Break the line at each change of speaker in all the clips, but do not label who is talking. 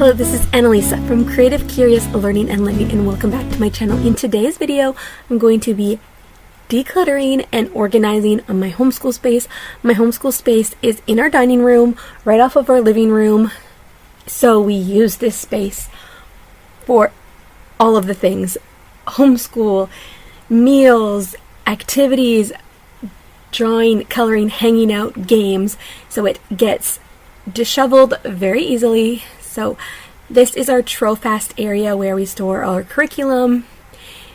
Hello, this is Annalisa from Creative Curious Learning and Living, and welcome back to my channel. In today's video, I'm going to be decluttering and organizing my homeschool space. My homeschool space is in our dining room, right off of our living room. So we use this space for all of the things: homeschool, meals, activities, drawing, coloring, hanging out, games. So it gets disheveled very easily. So this is our Trofast area where we store our curriculum.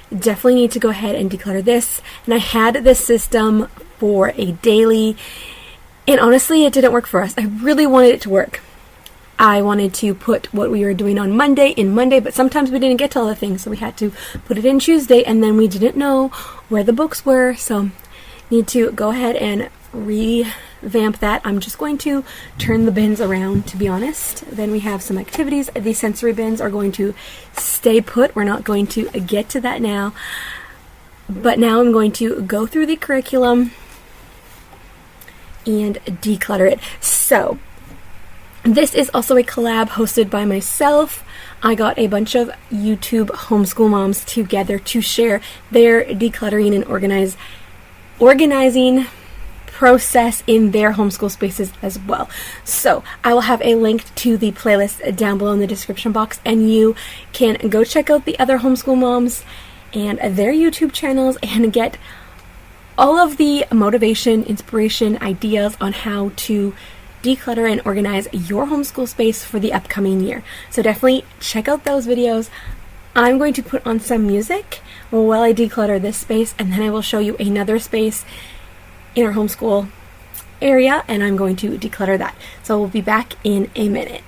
Definitely need to go ahead and declutter this. And I had this system for a daily, and honestly it didn't work for us. I really wanted it to work. I wanted to put what we were doing on Monday in Monday, but sometimes we didn't get to all the things, so we had to put it in Tuesday, and then we didn't know where the books were, so need to go ahead and revamp that. I'm just going to turn the bins around, to be honest. Then we have some activities. These sensory bins are going to stay put. We're not going to get to that now. But now I'm going to go through the curriculum and declutter it. So this is also a collab hosted by myself. I got a bunch of YouTube homeschool moms together to share their decluttering and organizing process in their homeschool spaces as well. So I will have a link to the playlist down below in the description box, and you can go check out the other homeschool moms and their YouTube channels and get all of the motivation, inspiration, ideas on how to declutter and organize your homeschool space for the upcoming year. So definitely check out those videos. I'm going to put on some music while I declutter this space, and then I will show you another space in our homeschool area, and I'm going to declutter that. So we'll be back in a minute.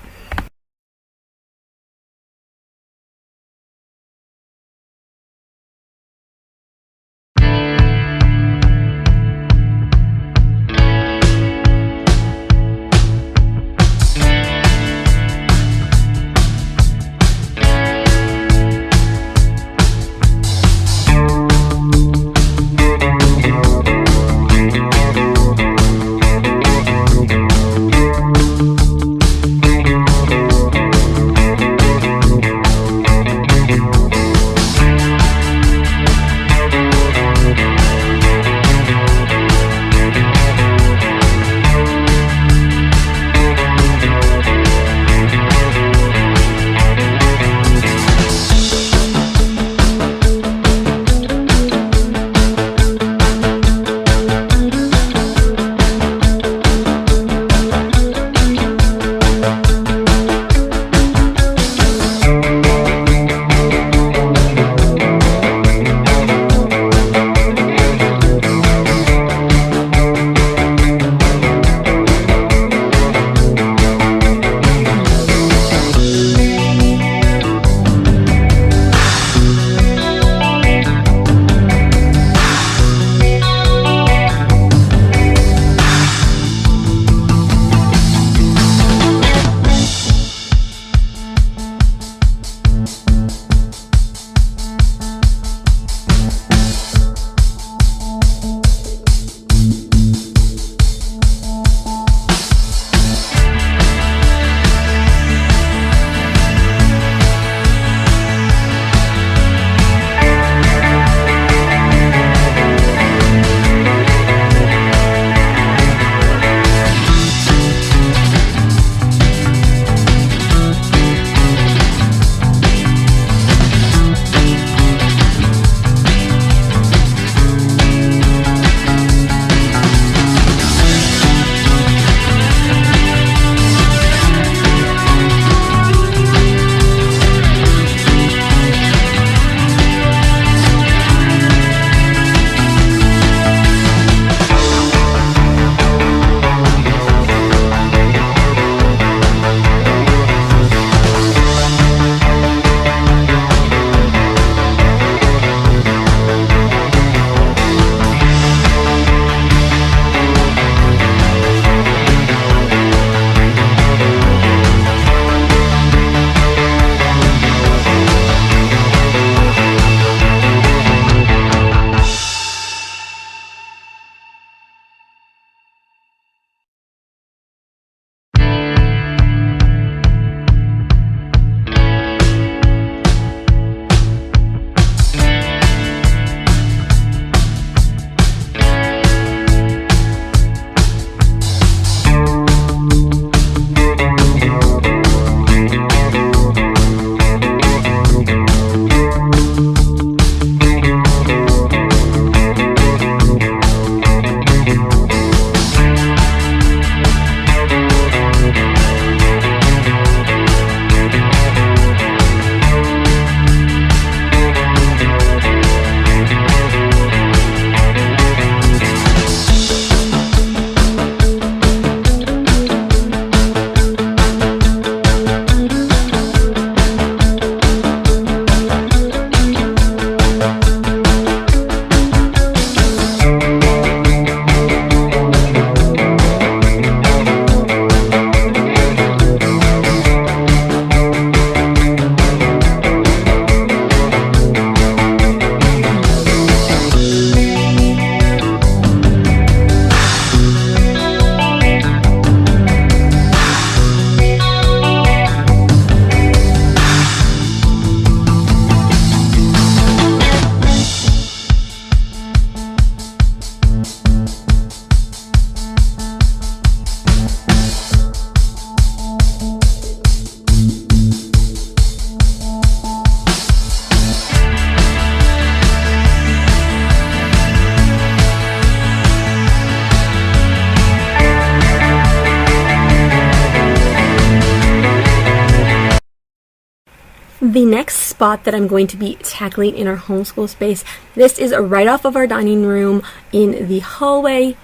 The next spot that I'm going to be tackling in our homeschool space, this is right off of our dining room in the hallway,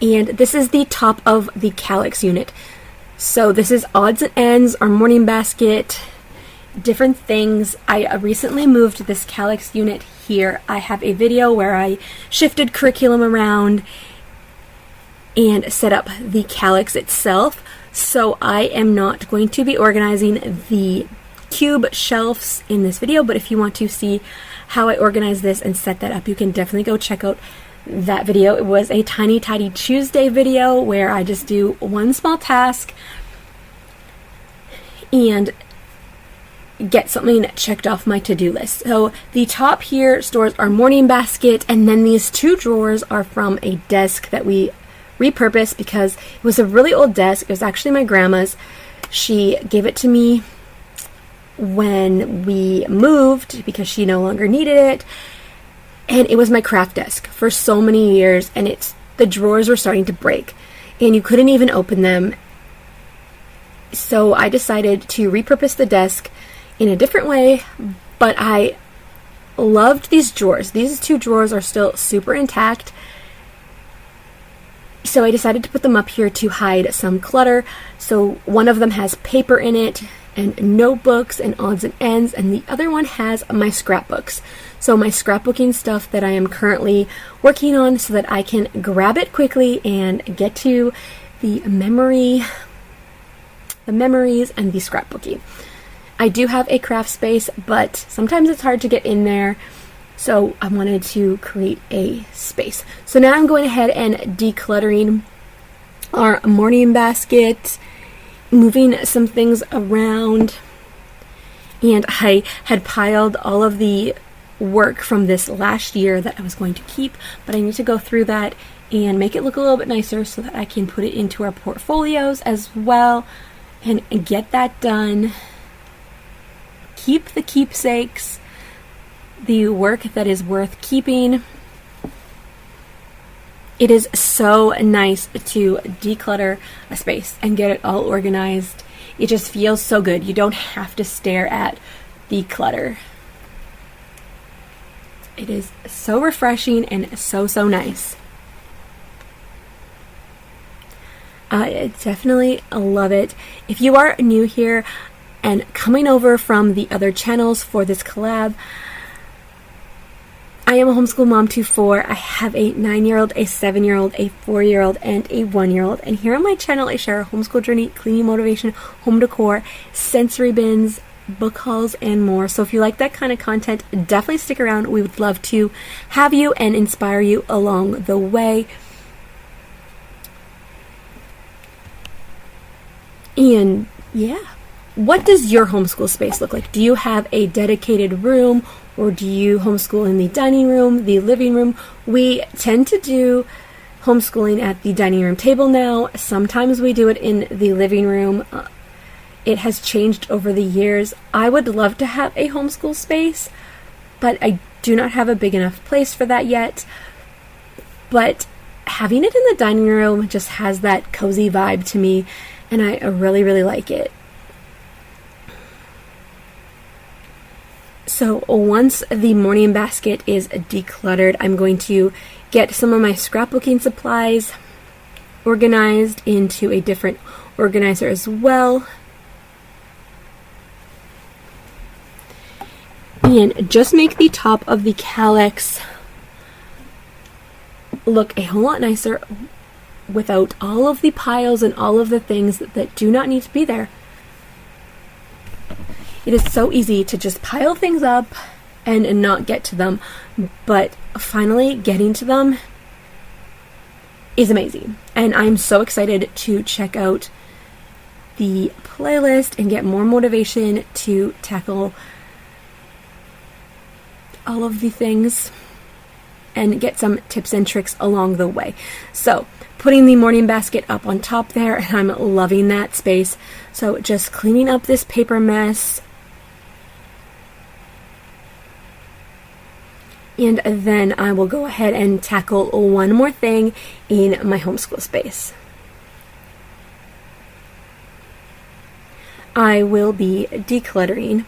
and this is the top of the calyx unit. So this is odds and ends, our morning basket, different things. I recently moved this calyx unit here. I have a video where I shifted curriculum around and set up the calyx itself. So I am not going to be organizing the cube shelves in this video, but if you want to see how I organize this and set that up, you can definitely go check out that video. It was a Tiny Tidy Tuesday video where I just do one small task and get something checked off my to-do list. So the top here stores our morning basket, and then these two drawers are from a desk that we repurposed because it was a really old desk. It was actually my grandma's. She gave it to me when we moved because she no longer needed it, and it was my craft desk for so many years, and the drawers were starting to break and you couldn't even open them. So I decided to repurpose the desk in a different way, but I loved these drawers. These two drawers are still super intact, so I decided to put them up here to hide some clutter. So one of them has paper in it and notebooks and odds and ends, and the other one has my scrapbooks. So my scrapbooking stuff that I am currently working on so that I can grab it quickly and get to the memories and the scrapbooking. I do have a craft space, but sometimes it's hard to get in there, so I wanted to create a space. So now I'm going ahead and decluttering our morning basket, moving some things around, and I had piled all of the work from this last year that I was going to keep, but I need to go through that and make it look a little bit nicer so that I can put it into our portfolios as well and get that done. Keep the keepsakes, the work that is worth keeping. It is so nice to declutter a space and get it all organized. It just feels so good. You don't have to stare at the clutter. It is so refreshing and so nice. I definitely love it. If you are new here and coming over from the other channels for this collab, I am a homeschool mom to 4. I have a 9-year-old, a 7-year-old, a 4-year-old, and a 1-year-old. And here on my channel, I share a homeschool journey, cleaning motivation, home decor, sensory bins, book hauls, and more. So if you like that kind of content, definitely stick around. We would love to have you and inspire you along the way. And yeah, what does your homeschool space look like? Do you have a dedicated room, or do you homeschool in the dining room, the living room? We tend to do homeschooling at the dining room table now. Sometimes we do it in the living room. It has changed over the years. I would love to have a homeschool space, but I do not have a big enough place for that yet. But having it in the dining room just has that cozy vibe to me, and I really like it. So once the morning basket is decluttered, I'm going to get some of my scrapbooking supplies organized into a different organizer as well. And just make the top of the calyx look a whole lot nicer without all of the piles and all of the things that do not need to be there. It is so easy to just pile things up and not get to them, but finally getting to them is amazing. And I'm so excited to check out the playlist and get more motivation to tackle all of the things and get some tips and tricks along the way. So putting the morning basket up on top there, and I'm loving that space. So just cleaning up this paper mess. And then I will go ahead and tackle one more thing in my homeschool space. I will be decluttering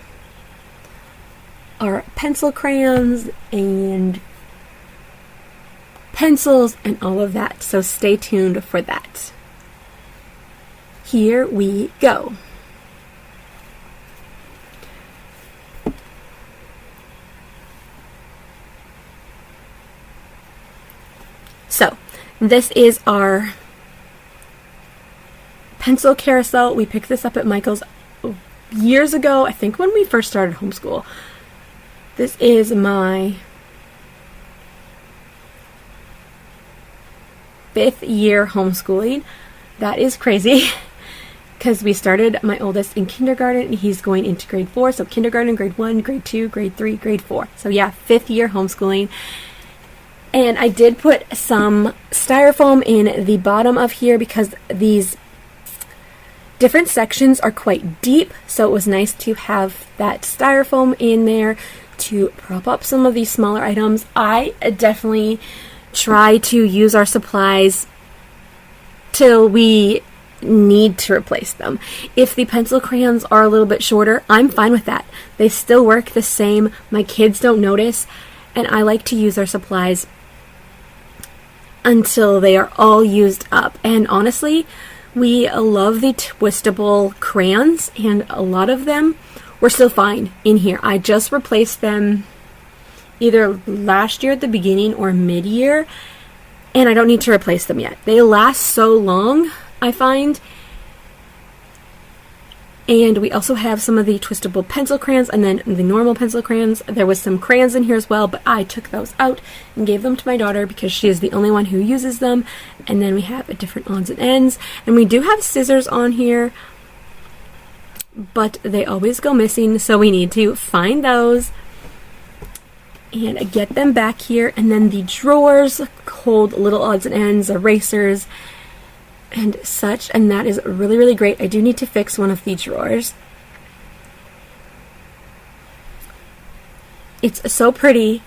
our pencil crayons and pencils and all of that, so stay tuned for that. Here we go. So, this is our pencil carousel. We picked this up at Michael's years ago, I think when we first started homeschool. This is my 5th year homeschooling. That is crazy because we started my oldest in kindergarten and he's going into grade 4. So kindergarten, grade 1, grade 2, grade 3, grade 4. So yeah, 5th year homeschooling. And I did put some styrofoam in the bottom of here because these different sections are quite deep. So it was nice to have that styrofoam in there to prop up some of these smaller items. I definitely try to use our supplies till we need to replace them. If the pencil crayons are a little bit shorter, I'm fine with that. They still work the same. My kids don't notice, and I like to use our supplies until they are all used up. And honestly, we love the twistable crayons, and a lot of them were still fine in here. I just replaced them either last year at the beginning or mid-year, and I don't need to replace them yet. They last so long, I find. And we also have some of the twistable pencil crayons and then the normal pencil crayons. There was some crayons in here as well, but I took those out and gave them to my daughter because she is the only one who uses them. And then we have different odds and ends. And we do have scissors on here, but they always go missing, so we need to find those and get them back here. And then the drawers hold little odds and ends, erasers, and such, and that is really, really great. I do need to fix one of the drawers. It's so pretty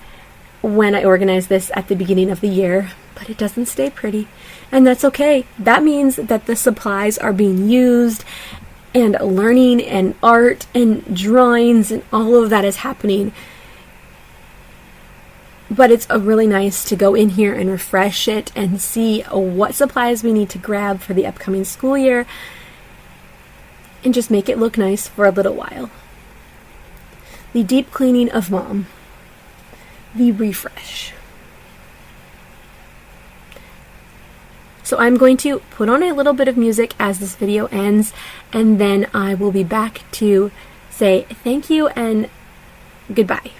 when I organize this at the beginning of the year, but it doesn't stay pretty, and that's okay. That means that the supplies are being used, and learning and art and drawings and all of that is happening. But it's really nice to go in here and refresh it and see what supplies we need to grab for the upcoming school year and just make it look nice for a little while. The deep cleaning of mom. The refresh. So I'm going to put on a little bit of music as this video ends, and then I will be back to say thank you and goodbye.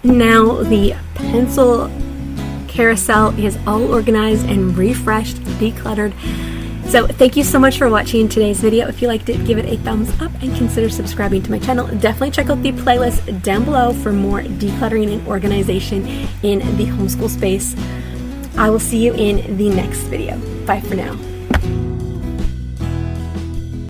Now the pencil carousel is all organized and refreshed, decluttered. So thank you so much for watching today's video. If you liked it, give it a thumbs up and consider subscribing to my channel. Definitely check out the playlist down below for more decluttering and organization in the homeschool space. I will see you in the next video. Bye for now.